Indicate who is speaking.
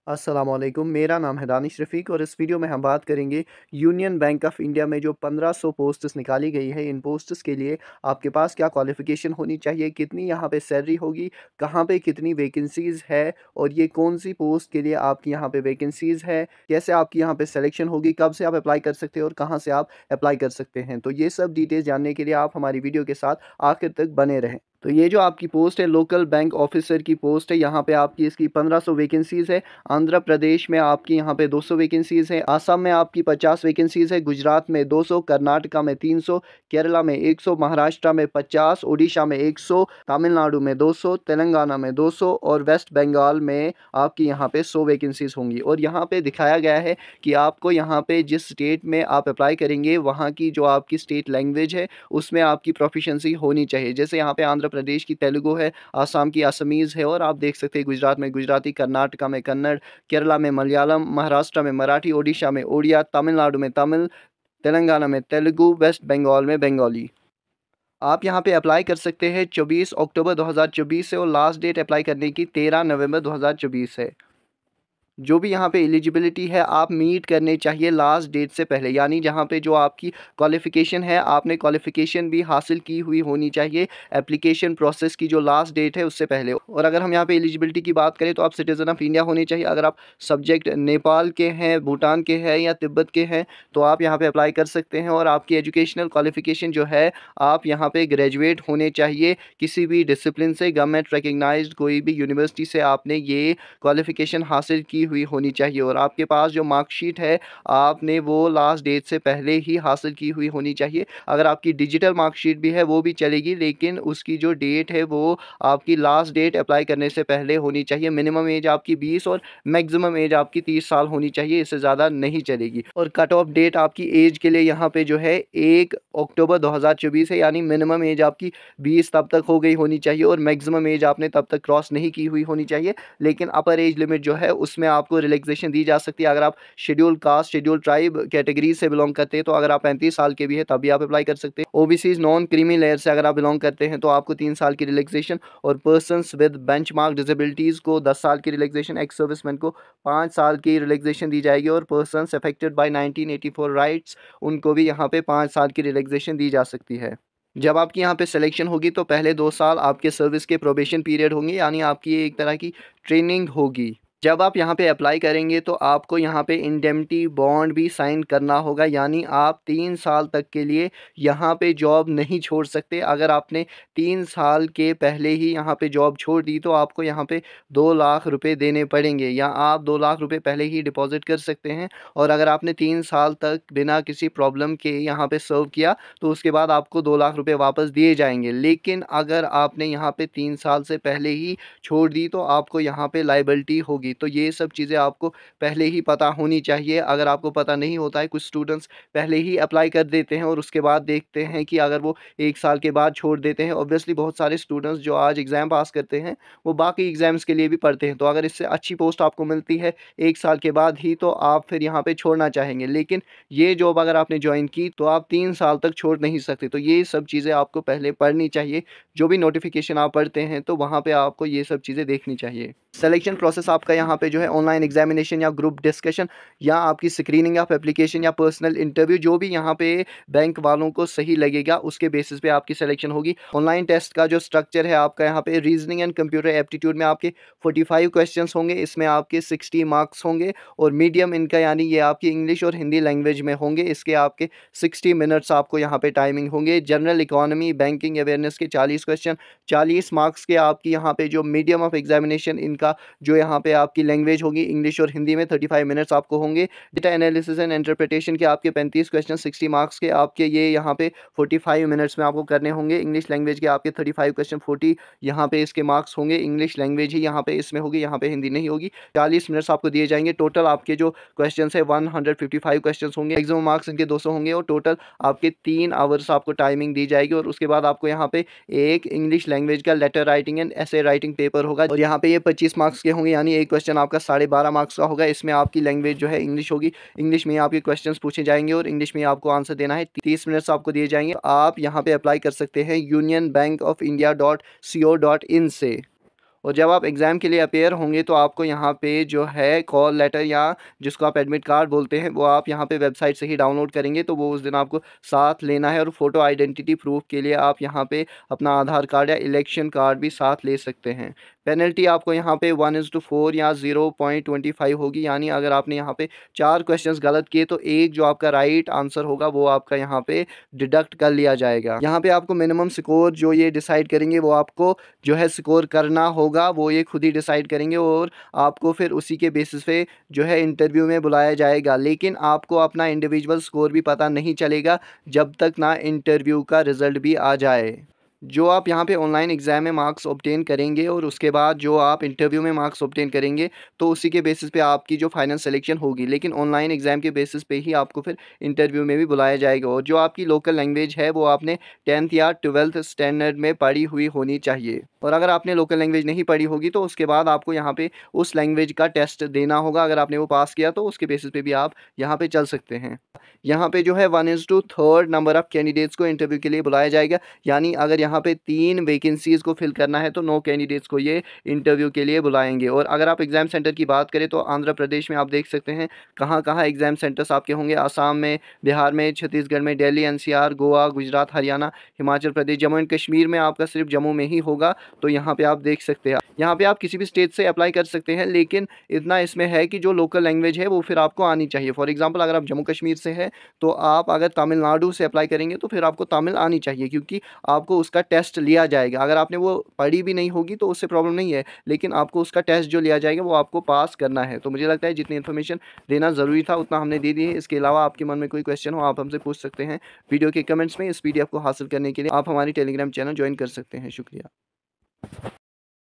Speaker 1: अस्सलामुअलैकुम, मेरा नाम है दानिश रफ़ीक और इस वीडियो में हम बात करेंगे यूनियन बैंक ऑफ़ इंडिया में जो 1500 पोस्ट्स निकाली गई है। इन पोस्ट्स के लिए आपके पास क्या क्वालिफ़िकेशन होनी चाहिए, कितनी यहाँ पे सैलरी होगी, कहाँ पे कितनी वैकेंसीज़ है और ये कौन-सी पोस्ट के लिए आपकी यहाँ पे वैकेंसीज़ है, कैसे आपकी यहाँ पे सिलेक्शन होगी, कब से आप अप्लाई कर सकते हैं और कहाँ से आप अप्लाई कर सकते हैं। तो ये सब डिटेल्स जानने के लिए आप हमारी वीडियो के साथ आखिर तक बने रहें। तो ये जो आपकी पोस्ट है लोकल बैंक ऑफ़िसर की पोस्ट है, यहाँ पे आपकी इसकी 1500 वैकेंसीज़ है। आंध्र प्रदेश में आपकी यहाँ पे 200 वैकेंसीज़ हैं, असम में आपकी 50 वैकेंसीज़ है, गुजरात में 200, कर्नाटका में 300, केरला में 100, महाराष्ट्र में 50, ओडिशा में 100, तमिलनाडु में 200, तेलंगाना में 200 और वेस्ट बंगाल में आपकी यहाँ पे 100 वैकेंसीज़ होंगी। और यहाँ पे दिखाया गया है कि आपको यहाँ पे जिस स्टेट में आप अप्लाई करेंगे वहाँ की जो आपकी स्टेट लैंग्वेज है उसमें आपकी प्रोफिशिएंसी होनी चाहिए। जैसे यहाँ पे आंध्र प्रदेश की तेलुगु है, आसाम की असमीज़ है और आप देख सकते हैं गुजरात में गुजराती, कर्नाटका में कन्नड़, केरला में मलयालम, महाराष्ट्र में मराठी, ओडिशा में ओडिया, तमिलनाडु में तमिल, तेलंगाना में तेलुगु, वेस्ट बंगाल में बंगाली। आप यहाँ पे अप्लाई कर सकते हैं 24 अक्टूबर 2024 से और लास्ट डेट अप्लाई करने की 13 नवंबर 2024 है। जो भी यहाँ पे एलिजिबिलिटी है आप मीट करने चाहिए लास्ट डेट से पहले, यानी जहाँ पे जो आपकी क्वालिफ़िकेशन है आपने क्वालिफ़िकेशन भी हासिल की हुई होनी चाहिए एप्लीकेशन प्रोसेस की जो लास्ट डेट है उससे पहले। और अगर हम यहाँ पे एलिजिबिलिटी की बात करें तो आप सिटीज़न ऑफ इंडिया होने चाहिए। अगर आप सब्जेक्ट नेपाल के हैं, भूटान के हैं या तिब्बत के हैं तो आप यहाँ पे अप्लाई कर सकते हैं। और आपकी एजुकेशनल क्वालिफ़िकेशन जो है आप यहाँ पे ग्रेजुएट होने चाहिए किसी भी डिसिप्लिन से, गवर्नमेंट रिकग्नाइज्ड कोई भी यूनिवर्सिटी से आपने ये क्वालिफ़िकेशन हासिल की हुई होनी चाहिए। और आपके पास जो मार्कशीट है आपने वो लास्ट डेट से पहले ही हासिल की हुई होनी चाहिए। अगर आपकी डिजिटल मार्कशीट भी है वो भी चलेगी, लेकिन उसकी जो डेट है वो आपकी लास्ट डेट अप्लाई करने से पहले होनी चाहिए। मिनिमम एज आपकी 20 और मैक्सिमम एज आपकी 30 साल होनी चाहिए, इससे ज़्यादा नहीं चलेगी। और कट ऑफ डेट आपकी एज के लिए यहाँ पे जो है 1 अक्टूबर 2024 है, यानी मिनिमम एज आपकी 20 तब तक हो गई होनी चाहिए और मैक्सिमम एज आपने तब तक क्रॉस नहीं की हुई होनी चाहिए। लेकिन अपर एज लिमिट जो है उसमें आपको रिलैक्सेशन दी जा सकती है। अगर आप schedule caste, schedule tribe category से बिलोंग करते हैं तो अगर आप 35 साल के भी हैं तब भी आप अप्लाई कर सकते हैं। ओबीसीज नॉन क्रीमी लेयर से अगर आप बिलोंग करते हैं तो आपको 3 साल की रिलैक्सेशन, और पर्सन्स विद बेंचमार्क डिसेबिलिटीज़ को 10 साल की रिलैक्सेशन, एक्स सर्विसमैन को 5 साल की रिलैक्सेशन दी जाएगी और पर्सन्स अफेक्टेड बाय 1984 राइट्स उनको भी यहाँ पे 5 साल की रिलैक्सेशन दी जा सकती है। जब आपकी यहाँ पे सिलेक्शन होगी तो पहले 2 साल आपके सर्विस के प्रोबेशन पीरियड होंगे, यानी आपकी एक तरह की ट्रेनिंग होगी। जब आप यहाँ पे अप्लाई करेंगे तो आपको यहाँ पे इंडेमनिटी बॉन्ड भी साइन करना होगा, यानी आप 3 साल तक के लिए यहाँ पे जॉब नहीं छोड़ सकते। अगर आपने 3 साल के पहले ही यहाँ पे जॉब छोड़ दी तो आपको यहाँ पे 2 लाख रुपए देने पड़ेंगे, या आप 2 लाख रुपए पहले ही डिपॉजिट कर सकते हैं। और अगर आपने 3 साल तक बिना किसी प्रॉब्लम के यहाँ पे सर्व किया तो उसके बाद आपको 2 लाख रुपए वापस दिए जाएंगे। लेकिन अगर आपने यहाँ पे 3 साल से पहले ही छोड़ दी तो आपको यहाँ पे लायबिलिटी होगी। तो ये सब चीज़ें आपको पहले ही पता होनी चाहिए। अगर आपको पता नहीं होता है, कुछ स्टूडेंट्स पहले ही अप्लाई कर देते हैं और उसके बाद देखते हैं कि अगर वो 1 साल के बाद छोड़ देते हैं। ऑब्वियसली बहुत सारे स्टूडेंट्स जो आज एग्ज़ाम पास करते हैं वो बाकी एग्ज़ाम्स के लिए भी पढ़ते हैं। तो अगर इससे अच्छी पोस्ट आपको मिलती है 1 साल के बाद ही तो आप फिर यहाँ पे छोड़ना चाहेंगे। लेकिन ये जॉब अगर आपने जॉइन की तो आप 3 साल तक छोड़ नहीं सकते। तो ये सब चीज़ें आपको पहले पढ़नी चाहिए। जो भी नोटिफिकेशन आप पढ़ते हैं तो वहाँ पे आपको ये सब चीज़ें देखनी चाहिए। सिलेक्शन प्रोसेस आपका यहाँ पे जो है ऑनलाइन एग्जामिनेशन या ग्रुप डिस्कशन या आपकी स्क्रीनिंग ऑफ एप्लीकेशन या पर्सनल इंटरव्यू, जो भी यहाँ पे बैंक वालों को सही लगेगा उसके बेसिस पे आपकी सिलेक्शन होगी। ऑनलाइन टेस्ट का जो स्ट्रक्चर है आपका यहाँ पे रीजनिंग एंड कंप्यूटर एप्टीट्यूड में आपके 45 क्वेश्चंस होंगे, इसमें आपके 60 मार्क्स होंगे। और मीडियम इनका यानी ये आपकी इंग्लिश और हिंदी लैंग्वेज में होंगे, इसके आपके 60 मिनट्स आपको यहाँ पे टाइमिंग होंगे। जनरल इकोनॉमी, बैंकिंग अवेयरनेस के 40 क्वेश्चन, 40 मार्क्स के आपकी यहाँ पे जो मीडियम ऑफ एग्जामिनेशन इनका जो यहाँ पे आपकी लैंग्वेज होगी इंग्लिश और हिंदी में 35 मिनट्स आपको होंगे। डेटा एनालिसिस एंड इंटरप्रिटेशन के आपके 35 क्वेश्चन 60 मार्क्स के आपके ये यहाँ पे 45 मिनट्स में आपको करने होंगे। इंग्लिश लैंग्वेज के आपके 35 क्वेश्चन 40 यहाँ पे इसके मार्क्स होंगे। इंग्लिश लैंग्वेज ही यहाँ पे इसमें होगी, यहाँ पे हिंदी नहीं होगी। 40 मिनट्स आपको दिए जाएंगे। टोटल आपके जो क्वेश्चन है 155 क्वेश्चन होंगे। मैक्सिमम मार्क्स इनके 200 होंगे और टोटल आपके 3 आवर्स आपको टाइमिंग दी जाएगी। और उसके बाद आपको यहाँ पे एक इंग्लिश लैंग्वेज का लेटर राइटिंग एंड ऐसे राइटिंग पेपर होगा और यहाँ पे ये 25 मार्क्स के होंगे, यानी एक क्वेश्चन आपका 12.5 मार्क्स का होगा। इसमें आपकी लैंग्वेज जो है इंग्लिश होगी, इंग्लिश में आपके क्वेश्चंस पूछे जाएंगे और इंग्लिश में आपको आंसर देना है। 30 मिनट्स आपको दिए जाएंगे। आप यहाँ पे अप्लाई कर सकते हैं union bank of India .co.in से। और जब आप एग्ज़ाम के लिए अपीयर होंगे तो आपको यहाँ पे जो है कॉल लेटर या जिसको आप एडमिट कार्ड बोलते हैं वो आप यहाँ पे वेबसाइट से ही डाउनलोड करेंगे, तो वो उस दिन आपको साथ लेना है। और फ़ोटो आइडेंटिटी प्रूफ के लिए आप यहाँ पे अपना आधार कार्ड या इलेक्शन कार्ड भी साथ ले सकते हैं। पेनल्टी आपको यहाँ पे 1:4 या 0.25 होगी, यानी अगर आपने यहाँ पे 4 क्वेश्चंस गलत किए तो एक जो आपका राइट आंसर होगा वो आपका यहाँ पे डिडक्ट कर लिया जाएगा। यहाँ पे आपको मिनिमम स्कोर जो ये डिसाइड करेंगे वो आपको जो है स्कोर करना होगा, वो ये खुद ही डिसाइड करेंगे और आपको फिर उसी के बेसिस पे जो है इंटरव्यू में बुलाया जाएगा। लेकिन आपको अपना इंडिविजुअल स्कोर भी पता नहीं चलेगा जब तक ना इंटरव्यू का रिज़ल्ट भी आ जाए। जो आप यहाँ पे ऑनलाइन एग्ज़ाम में मार्क्स ऑब्टेन करेंगे और उसके बाद जो आप इंटरव्यू में मार्क्स ऑब्टेन करेंगे, तो उसी के बेसिस पे आपकी जो फाइनल सिलेक्शन होगी। लेकिन ऑनलाइन एग्ज़ाम के बेसिस पे ही आपको फिर इंटरव्यू में भी बुलाया जाएगा। और जो आपकी लोकल लैंग्वेज है वो आपने 10th या 12th स्टैंडर्ड में पढ़ी हुई होनी चाहिए। और अगर आपने लोकल लैंग्वेज नहीं पढ़ी होगी तो उसके बाद आपको यहाँ पे उस लैंग्वेज का टेस्ट देना होगा। अगर आपने वो पास किया तो उसके बेसिस पे भी आप यहाँ पे चल सकते हैं। यहाँ पे जो है 1:3 नंबर ऑफ़ कैंडिडेट्स को इंटरव्यू के लिए बुलाया जाएगा। यानी अगर यहाँ पे 3 वैकेंसीज़ को फिल करना है तो 9 कैंडिडेट्स को ये इंटरव्यू के लिए बुलाएँगे। और अगर आप एग्ज़ाम सेंटर की बात करें तो आंध्र प्रदेश में आप देख सकते हैं कहाँ-कहाँ एग्ज़ाम सेंटर्स आपके होंगे। असम में, बिहार में, छत्तीसगढ़ में, दिल्ली, एनसीआर, गोवा, गुजरात, हरियाणा, हिमाचल प्रदेश, जम्मू एंड कश्मीर में आपका सिर्फ जम्मू में ही होगा। तो यहाँ पे आप देख सकते हैं। यहाँ पे आप किसी भी स्टेट से अप्लाई कर सकते हैं, लेकिन इतना इसमें है कि जो लोकल लैंग्वेज है वो फिर आपको आनी चाहिए। फॉर एग्ज़ाम्पल अगर आप जम्मू कश्मीर से हैं तो आप अगर तमिलनाडु से अप्लाई करेंगे तो फिर आपको तमिल आनी चाहिए, क्योंकि आपको उसका टेस्ट लिया जाएगा। अगर आपने वो पढ़ी भी नहीं होगी तो उससे प्रॉब्लम नहीं है, लेकिन आपको उसका टेस्ट जो लिया जाएगा वो आपको पास करना है। तो मुझे लगता है जितनी इन्फॉर्मेशन देना ज़रूरी था उतना हमने दे दी है। इसके अलावा आपके मन में कोई क्वेश्चन हो आप हमसे पूछ सकते हैं वीडियो के कमेंट्स में। इस पीडीएफ को हासिल करने के लिए आप हमारी टेलीग्राम चैनल ज्वाइन कर सकते हैं। शुक्रिया।